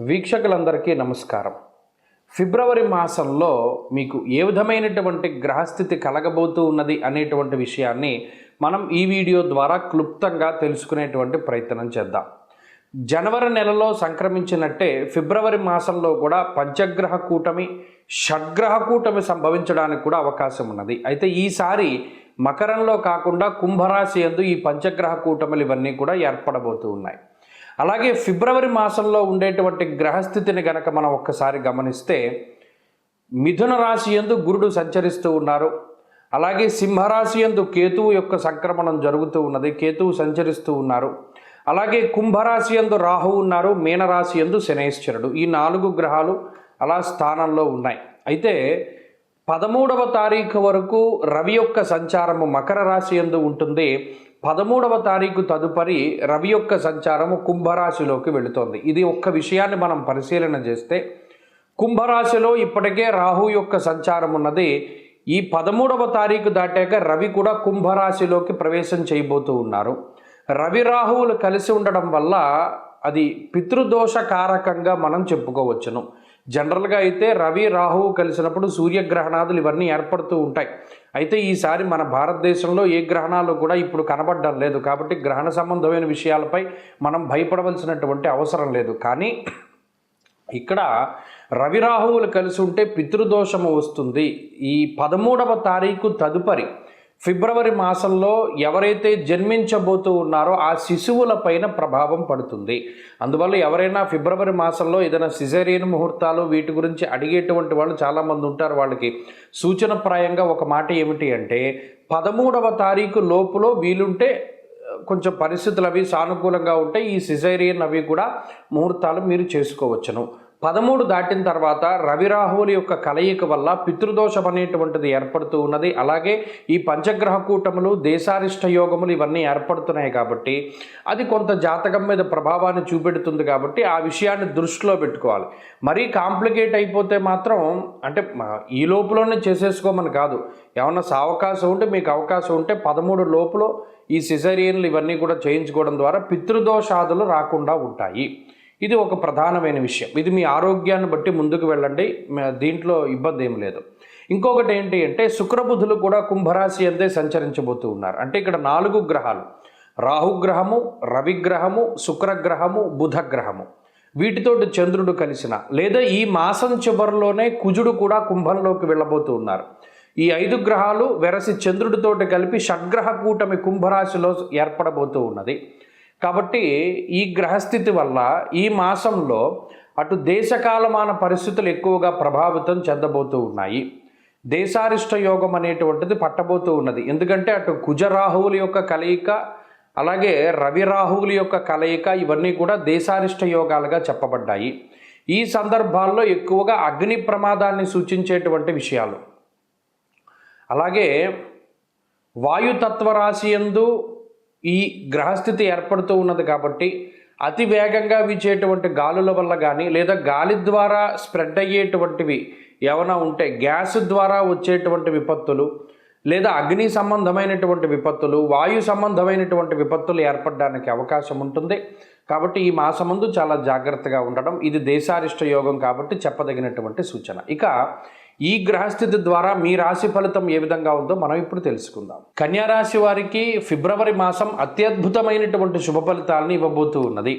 వీక్షకులందరికీ నమస్కారం. ఫిబ్రవరి మాసంలో మీకు ఏ విధమైనటువంటి గ్రహస్థితి కలగబోతూ ఉన్నది అనేటువంటి విషయాన్ని మనం ఈ వీడియో ద్వారా క్లుప్తంగా తెలుసుకునేటువంటి ప్రయత్నం చేద్దాం. జనవరి నెలలో సంక్రమించినట్టే ఫిబ్రవరి మాసంలో కూడా పంచగ్రహ కూటమి, షడ్గ్రహ కూటమి సంభవించడానికి కూడా అవకాశం ఉన్నది. అయితే ఈసారి మకరంలో కాకుండా కుంభరాశి యందు ఈ పంచగ్రహ కూటములు ఇవన్నీ కూడా ఏర్పడబోతూ ఉన్నాయి. అలాగే ఫిబ్రవరి మాసంలో ఉండేటువంటి గ్రహస్థితిని గనక మనం ఒక్కసారి గమనిస్తే మిథున రాశి యందు గురుడు సంచరిస్తూ ఉన్నారు. అలాగే సింహరాశి యందు కేతువు యొక్క సంక్రమణం జరుగుతూ ఉన్నది, కేతువు సంచరిస్తూ ఉన్నారు. అలాగే కుంభరాశి యందు రాహువు ఉన్నారు, మీనరాశి యందు శనైశ్వరుడు. ఈ 4 గ్రహాలు అలా స్థానంలో ఉన్నాయి. అయితే 13వ తారీఖు వరకు రవి యొక్క సంచారము మకర రాశి యందు ఉంటుంది. 13వ తారీఖు తదుపరి రవి యొక్క సంచారము కుంభరాశిలోకి వెళుతోంది. ఇది ఒక్క విషయాన్ని మనం పరిశీలన చేస్తే కుంభరాశిలో ఇప్పటికే రాహు యొక్క సంచారం ఉన్నది. ఈ 13వ తారీఖు దాటాక రవి కూడా కుంభరాశిలోకి ప్రవేశం చేయబోతూ ఉన్నారు. రవి రాహువులు కలిసి ఉండడం వల్ల అది పితృదోషకారకంగా మనం చెప్పుకోవచ్చును. జనరల్గా అయితే రవి రాహువు కలిసినప్పుడు సూర్యగ్రహణాదులు ఇవన్నీ ఏర్పడుతూ ఉంటాయి. అయితే ఈసారి మన భారతదేశంలో ఏ గ్రహణాలు కూడా ఇప్పుడు కనబడడం లేదు. కాబట్టి గ్రహణ సంబంధమైన విషయాలపై మనం భయపడవలసినటువంటి అవసరం లేదు. కానీ ఇక్కడ రవి రాహువులు కలిసి ఉంటే పితృదోషము వస్తుంది. ఈ 13వ తారీఖు తదుపరి ఫిబ్రవరి మాసంలో ఎవరైతే జన్మించబోతూ ఉన్నారో ఆ శిశువుల పైన ప్రభావం పడుతుంది. అందువల్ల ఎవరైనా ఫిబ్రవరి మాసంలో ఏదైనా సిజేరియన్ ముహూర్తాలు వీటి గురించి అడిగేటువంటి వాళ్ళు చాలామంది ఉంటారు. వాళ్ళకి సూచనప్రాయంగా ఒక మాట ఏమిటి అంటే 13వ తారీఖు లోపులో వీలుంటే కొంచెం పరిస్థితులు అవి సానుకూలంగా ఉంటే ఈ సిజేరియన్ అవి కూడా ముహూర్తాలు మీరు చేసుకోవచ్చును. 13 దాటిన తర్వాత రవి రాహువుల యొక్క కలయిక వల్ల పితృదోషం అనేటువంటిది ఏర్పడుతూ ఉన్నది. అలాగే ఈ పంచగ్రహ కూటములు, దేశారిష్ట యోగములు ఇవన్నీ ఏర్పడుతున్నాయి కాబట్టి అది కొంత జాతకం మీద ప్రభావాన్ని చూపెడుతుంది. కాబట్టి ఆ విషయాన్ని దృష్టిలో పెట్టుకోవాలి. మరీ కాంప్లికేట్ అయిపోతే మాత్రం అంటే ఈ లోపులోనే చేసేసుకోమని కాదు. ఏమన్నా అవకాశం ఉంటే మీకు అవకాశం ఉంటే 13 లోపులో ఈ సిజేరియన్లు ఇవన్నీ కూడా చేయించుకోవడం ద్వారా పితృదోషాదులు రాకుండా ఉంటాయి. ఇది ఒక ప్రధానమైన విషయం. ఇది మీ ఆరోగ్యాన్ని బట్టి ముందుకు వెళ్ళండి, దీంట్లో ఇబ్బంది ఏం లేదు. ఇంకొకటి ఏంటి అంటే శుక్రబుధులు కూడా కుంభరాశి అంతే సంచరించబోతూ ఉన్నారు. అంటే ఇక్కడ 4 గ్రహాలు, రాహుగ్రహము, రవిగ్రహము, శుక్రగ్రహము, బుధగ్రహము, వీటితోటి చంద్రుడు కలిసిన లేదా ఈ మాసం చివరిలోనే కుజుడు కూడా కుంభంలోకి వెళ్ళబోతూ ఉన్నారు. ఈ 5 గ్రహాలు వెరసి చంద్రుడితోటి కలిపి షడ్గ్రహ కూటమి కుంభరాశిలో ఏర్పడబోతూ ఉన్నది. కాబట్టి ఈ గ్రహస్థితి వల్ల ఈ మాసంలో అటు దేశకాలమాన పరిస్థితులు ఎక్కువగా ప్రభావితం చెందబోతూ ఉన్నాయి. దేశారిష్ట యోగం అనేటువంటిది పట్టబోతూ ఉన్నది. ఎందుకంటే అటు కుజరాహువుల యొక్క కలయిక, అలాగే రవి రాహువుల యొక్క కలయిక ఇవన్నీ కూడా దేశారిష్ట యోగాలుగా చెప్పబడ్డాయి. ఈ సందర్భాల్లో ఎక్కువగా అగ్ని ప్రమాదాన్ని సూచించేటువంటి విషయాలు, అలాగే వాయుతత్వ రాశి యందు ఈ గ్రహస్థితి ఏర్పడుతూ ఉన్నది. కాబట్టి అతి వేగంగా వీచేటువంటి గాలుల వల్ల కానీ లేదా గాలి ద్వారా స్ప్రెడ్ అయ్యేటువంటివి ఏమైనా ఉంటే గ్యాస్ ద్వారా వచ్చేటువంటి విపత్తులు లేదా అగ్ని సంబంధమైనటువంటి విపత్తులు, వాయు సంబంధమైనటువంటి విపత్తులు ఏర్పడడానికి అవకాశం ఉంటుంది. కాబట్టి ఈ మాసమందు చాలా జాగ్రత్తగా ఉండడం, ఇది దేశారిష్ట యోగం కాబట్టి చెప్పదగినటువంటి సూచన. ఇక ఈ గ్రహస్థితి ద్వారా మీ రాశి ఫలితం ఏ విధంగా ఉందో మనం ఇప్పుడు తెలుసుకుందాం. కన్యా రాశి వారికి ఫిబ్రవరి మాసం అత్యద్భుతమైనటువంటి శుభ ఫలితాలను ఇవ్వబోతూ ఉన్నది.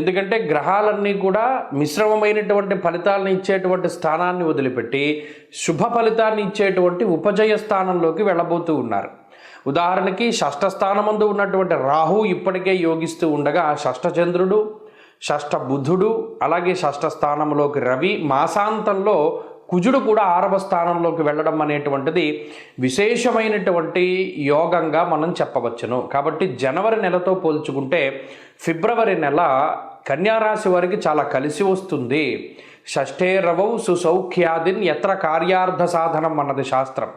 ఎందుకంటే గ్రహాలన్నీ కూడా మిశ్రమమైనటువంటి ఫలితాలను ఇచ్చేటువంటి స్థానాన్ని వదిలిపెట్టి శుభ ఫలితాన్ని ఇచ్చేటువంటి ఉపజయ స్థానంలోకి వెళ్ళబోతూ ఉన్నారు. ఉదాహరణకి షష్ఠ స్థానమందు ఉన్నటువంటి రాహు ఇప్పటికే యోగిస్తూ ఉండగా షష్ఠ చంద్రుడు, షష్ఠ బుధుడు, అలాగే షష్ఠ స్థానంలోకి రవి, మాసాంతంలో కుజుడు కూడా 6వ స్థానంలోకి వెళ్ళడం అనేటువంటిది విశేషమైనటువంటి యోగంగా మనం చెప్పవచ్చును. కాబట్టి జనవరి నెలతో పోల్చుకుంటే ఫిబ్రవరి నెల కన్యారాశి వారికి చాలా కలిసి వస్తుంది. షష్ఠే రవౌ సుసౌఖ్యాదిన్ ఎత్ర కార్యార్థ సాధనం అన్నది శాస్త్రం.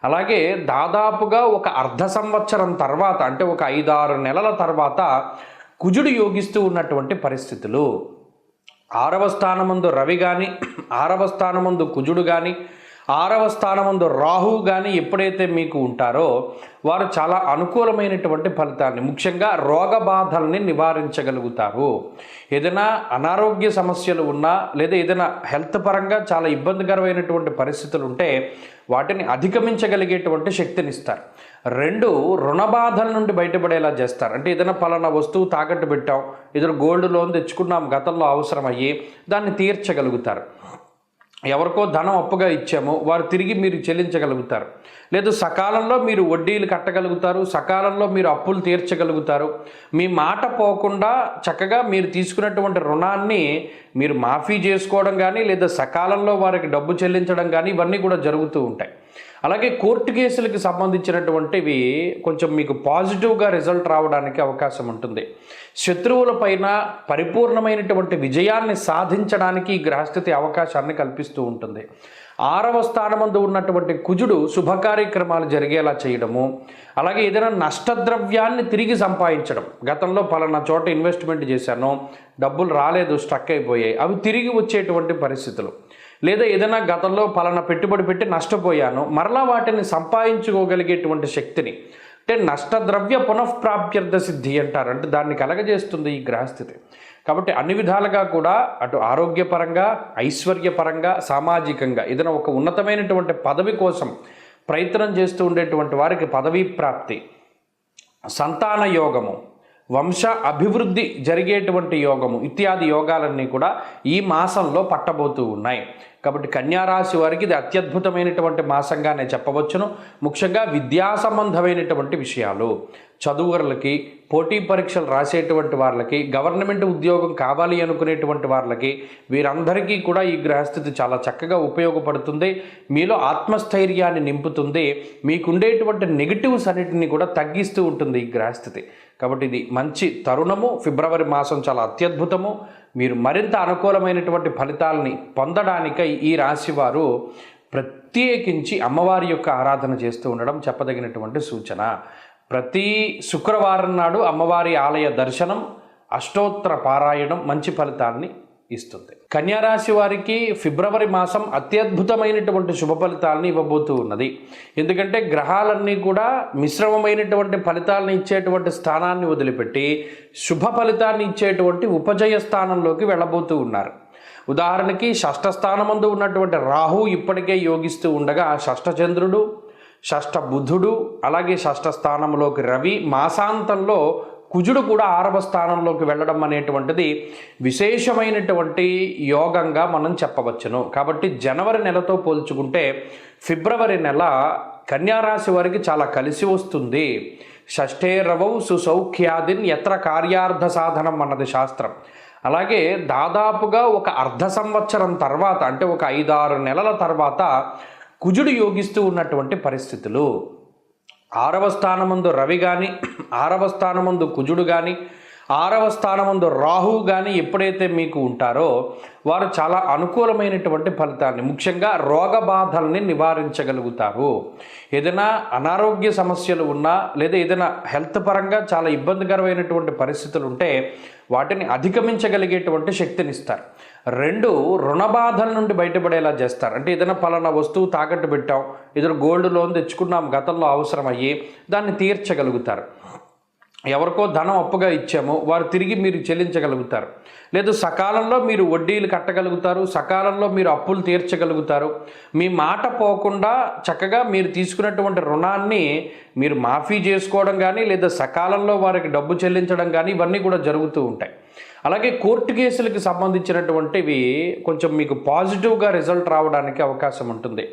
అలాగే దాదాపుగా ఒక అర్ధ సంవత్సరం తర్వాత అంటే ఒక 5-6 నెలల తర్వాత కుజుడు యోగిస్తూ ఉన్నటువంటి పరిస్థితులు, 6వ స్థానమందు రవి కానీ 6వ స్థానమందు కుజుడు కానీ 6వ స్థానమందు రాహువు కానీ ఎప్పుడైతే మీకు ఉంటారో వారు చాలా అనుకూలమైనటువంటి ఫలితాన్ని, ముఖ్యంగా రోగ బాధల్ని నివారించగలుగుతారు. ఏదైనా అనారోగ్య సమస్యలు ఉన్నా లేదా ఏదైనా హెల్త్ పరంగా చాలా ఇబ్బందికరమైనటువంటి పరిస్థితులు ఉంటే వాటిని అధిగమించగలిగేటువంటి శక్తిని ఇస్తారు. 2, రుణ బాధల నుండి బయటపడేలా చేస్తారు. అంటే ఏదైనా పలానా వస్తువు తాకట్టు పెట్టాం, ఏదైనా గోల్డ్ లోన్ తెచ్చుకున్నాం, గతంలో అవసరం అయ్యి దాన్ని తీర్చగలుగుతారు. ఎవరికో ధనం అప్పుగా ఇచ్చామో వారు తిరిగి మీరు చెల్లించగలుగుతారు. లేదు సకాలంలో మీరు వడ్డీలు కట్టగలుగుతారు, సకాలంలో మీరు అప్పులు తీర్చగలుగుతారు. మీ మాట పోకుండా చక్కగా మీరు తీసుకున్నటువంటి రుణాన్ని మీరు మాఫీ చేసుకోవడం కానీ లేదా సకాలంలో వారికి డబ్బు చెల్లించడం కానీ ఇవన్నీ కూడా జరుగుతూ ఉంటాయి. అలాగే కోర్టు కేసులకు సంబంధించినటువంటివి కొంచెం మీకు పాజిటివ్గా రిజల్ట్ రావడానికి అవకాశం ఉంటుంది. శత్రువులపైన పరిపూర్ణమైనటువంటి విజయాన్ని సాధించడానికి ఈ గ్రహస్థితి అవకాశాన్ని కల్పిస్తూ ఉంటుంది. 6వ స్థానమందు ఉన్నటువంటి కుజుడు శుభ కార్యక్రమాలు జరిగేలా చేయడము, అలాగే ఏదైనా నష్టద్రవ్యాన్ని తిరిగి సంపాదించడం. గతంలో పలానా చోట ఇన్వెస్ట్మెంట్ చేశాను, డబ్బులు రాలేదు, స్ట్రక్ అయిపోయాయి, అవి తిరిగి వచ్చేటువంటి పరిస్థితులు. లేదా ఏదైనా గతంలో పలానా పెట్టుబడి పెట్టి నష్టపోయాను, మరలా వాటిని సంపాదించుకోగలిగేటువంటి శక్తిని, అంటే నష్టద్రవ్య పునఃప్రాప్త్యర్థ సిద్ధి అంటారు. అంటే దాన్ని కలగజేస్తుంది ఈ గ్రహస్థితి. కాబట్టి అన్ని విధాలుగా కూడా అటు ఆరోగ్యపరంగా, ఐశ్వర్యపరంగా, సామాజికంగా ఏదైనా ఒక ఉన్నతమైనటువంటి పదవి కోసం ప్రయత్నం చేస్తూ ఉండేటువంటి వారికి పదవీ ప్రాప్తి, సంతాన యోగము, వంశ అభివృద్ధి జరిగేటువంటి యోగము ఇత్యాది యోగాలన్నీ కూడా ఈ మాసంలో పట్టబోతూ ఉన్నాయి. కాబట్టి కన్యారాశి వారికి ఇది అత్యద్భుతమైనటువంటి మాసంగానే చెప్పవచ్చును. ముఖ్యంగా విద్యా సంబంధమైనటువంటి విషయాలు, చదువులకి, పోటీ పరీక్షలు రాసేటువంటి వాళ్ళకి, గవర్నమెంట్ ఉద్యోగం కావాలి అనుకునేటువంటి వాళ్ళకి, వీరందరికీ కూడా ఈ గ్రహస్థితి చాలా చక్కగా ఉపయోగపడుతుంది. మీలో ఆత్మస్థైర్యాన్ని నింపుతుంది. మీకుండేటువంటి నెగిటివ్స్ అన్నిటిని కూడా తగ్గిస్తూ ఉంటుంది ఈ గ్రహస్థితి. కాబట్టి ఇది మంచి తరుణము. ఫిబ్రవరి మాసం చాలా అత్యద్భుతము. మీరు మరింత అనుకూలమైనటువంటి ఫలితాలని పొందడానికై ఈ రాశి వారు ప్రత్యేకించి అమ్మవారి యొక్క ఆరాధన చేస్తూ ఉండడం చెప్పదగినటువంటి సూచన. ప్రతి శుక్రవారం నాడు అమ్మవారి ఆలయ దర్శనం, అష్టోత్తర పారాయణం మంచి ఫలితాన్ని ఇస్తుంది. కన్యారాశి వారికి ఫిబ్రవరి మాసం అత్యద్భుతమైనటువంటి శుభ ఫలితాలను ఇవ్వబోతూ ఉన్నది. ఎందుకంటే గ్రహాలన్నీ కూడా మిశ్రమమైనటువంటి ఫలితాలను ఇచ్చేటువంటి స్థానాన్ని వదిలిపెట్టి శుభ ఫలితాన్ని ఇచ్చేటువంటి ఉపజయ స్థానంలోకి వెళ్ళబోతూ ఉన్నారు. ఉదాహరణకి షష్ఠ స్థానమందు ఉన్నటువంటి రాహు ఇప్పటికే యోగిస్తూ ఉండగా షష్ఠ చంద్రుడు, షష్ఠ బుధుడు, అలాగే షష్ఠ స్థానంలోకి రవి, మాసాంతంలో కుజుడు కూడా 6వ స్థానంలోకి వెళ్ళడం అనేటువంటిది విశేషమైనటువంటి యోగంగా మనం చెప్పవచ్చును. కాబట్టి జనవరి నెలతో పోల్చుకుంటే ఫిబ్రవరి నెల కన్యారాశి వారికి చాలా కలిసి వస్తుంది. షష్ఠే రవౌ సుసౌఖ్యాదిన్ ఎత్ర కార్యార్థ సాధనం అన్నది శాస్త్రం. అలాగే దాదాపుగా ఒక అర్ధ సంవత్సరం తర్వాత, అంటే ఒక 5-6 నెలల తర్వాత కుజుడు యోగిస్తూ ఉన్నటువంటి పరిస్థితులు. 6వ స్థానమందు రవి కానీ, 6వ స్థానమందు కుజుడు కానీ, 6వ స్థానమందు రాహువు కానీ ఎప్పుడైతే మీకు ఉంటారో వారు చాలా అనుకూలమైనటువంటి ఫలితాన్ని, ముఖ్యంగా రోగ బాధల్ని నివారించగలుగుతారు. ఏదైనా అనారోగ్య సమస్యలు ఉన్నా లేదా ఏదైనా హెల్త్ పరంగా చాలా ఇబ్బందికరమైనటువంటి పరిస్థితులు ఉంటే వాటిని అధిగమించగలిగేటువంటి శక్తిని ఇస్తారు. 2, రుణ బాధల నుండి బయటపడేలా చేస్తారు. అంటే ఏదైనా పలానా వస్తువు తాకట్టు పెట్టాం, ఏదైనా గోల్డ్ లోన్ తెచ్చుకున్నాం, గతంలో అవసరం అయ్యి దాన్ని తీర్చగలుగుతారు. ఎవరికో ధనం అప్పుగా ఇచ్చామో వారు తిరిగి మీరు చెల్లించగలుగుతారు. లేదు సకాలంలో మీరు వడ్డీలు కట్టగలుగుతారు, సకాలంలో మీరు అప్పులు తీర్చగలుగుతారు. మీ మాట పోకుండా చక్కగా మీరు తీసుకున్నటువంటి రుణాన్ని మీరు మాఫీ చేసుకోవడం కానీ లేదా సకాలంలో వారికి డబ్బు చెల్లించడం కానీ ఇవన్నీ కూడా జరుగుతూ ఉంటాయి. అలాగే కోర్టు కేసులకు సంబంధించినటువంటివి కొంచెం మీకు పాజిటివ్గా రిజల్ట్ రావడానికి అవకాశం ఉంటుంది.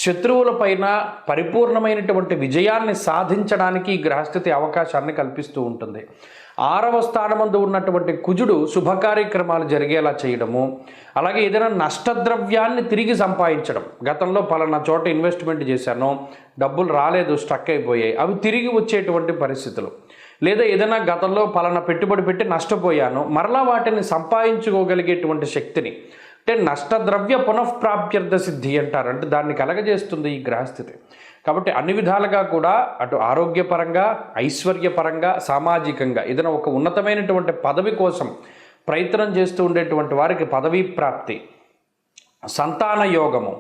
శత్రువులపైన పరిపూర్ణమైనటువంటి విజయాన్ని సాధించడానికి ఈ గ్రహస్థితి అవకాశాన్ని కల్పిస్తూ ఉంటుంది. 6వ స్థానమందు ఉన్నటువంటి కుజుడు శుభ కార్యక్రమాలు జరిగేలా చేయడము, అలాగే ఏదైనా నష్టద్రవ్యాన్ని తిరిగి సంపాదించడం. గతంలో పలానా చోట ఇన్వెస్ట్మెంట్ చేశాను, డబ్బులు రాలేదు, స్ట్రక్ అయిపోయాయి, అవి తిరిగి వచ్చేటువంటి పరిస్థితులు. లేదా ఏదైనా గతంలో పలానా పెట్టుబడి పెట్టి నష్టపోయాను, మరలా వాటిని సంపాదించుకోగలిగేటువంటి శక్తిని, అంటే నష్టద్రవ్య పునఃప్రాప్త్యర్థ సిద్ధి అంటారు. అంటే దాన్ని కలగజేస్తుంది ఈ గ్రహస్థితి. కాబట్టి అన్ని విధాలుగా కూడా అటు ఆరోగ్యపరంగా, ఐశ్వర్యపరంగా, సామాజికంగా ఏదైనా ఒక ఉన్నతమైనటువంటి పదవి కోసం ప్రయత్నం చేస్తూ ఉండేటువంటి వారికి పదవీ ప్రాప్తి, సంతాన యోగము,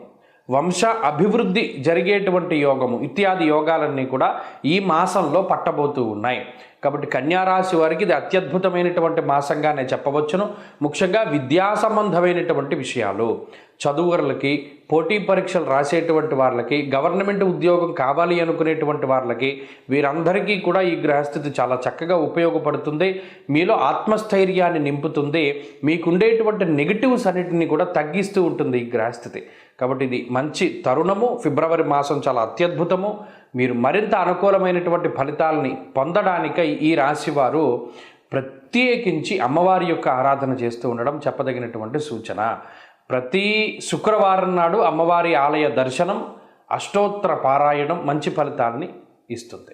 వంశ అభివృద్ధి జరిగేటువంటి యోగము ఇత్యాది యోగాలన్నీ కూడా ఈ మాసంలో పట్టబోతూ ఉన్నాయి. కాబట్టి కన్యారాశి వారికి ఇది అత్యద్భుతమైనటువంటి మాసంగానే చెప్పవచ్చును. ముఖ్యంగా విద్యా సంబంధమైనటువంటి విషయాలు, చదువులకి, పోటీ పరీక్షలు రాసేటువంటి వాళ్ళకి, గవర్నమెంట్ ఉద్యోగం కావాలి అనుకునేటువంటి వాళ్ళకి, వీరందరికీ కూడా ఈ గ్రహస్థితి చాలా చక్కగా ఉపయోగపడుతుంది. మీలో ఆత్మస్థైర్యాన్ని నింపుతుంది. మీకుండేటువంటి నెగిటివ్స్ అన్నిటిని కూడా తగ్గిస్తూ ఉంటుంది ఈ గ్రహస్థితి. కాబట్టి ఇది మంచి తరుణము. ఫిబ్రవరి మాసం చాలా అత్యద్భుతము. మీరు మరింత అనుకూలమైనటువంటి ఫలితాలని పొందడానికై ఈ రాశివారు ప్రత్యేకించి అమ్మవారి యొక్క ఆరాధన చేస్తూ ఉండడం చెప్పదగినటువంటి సూచన. ప్రతి శుక్రవారం నాడు అమ్మవారి ఆలయ దర్శనం, అష్టోత్తర పారాయణం మంచి ఫలితాన్ని ఇస్తుంది.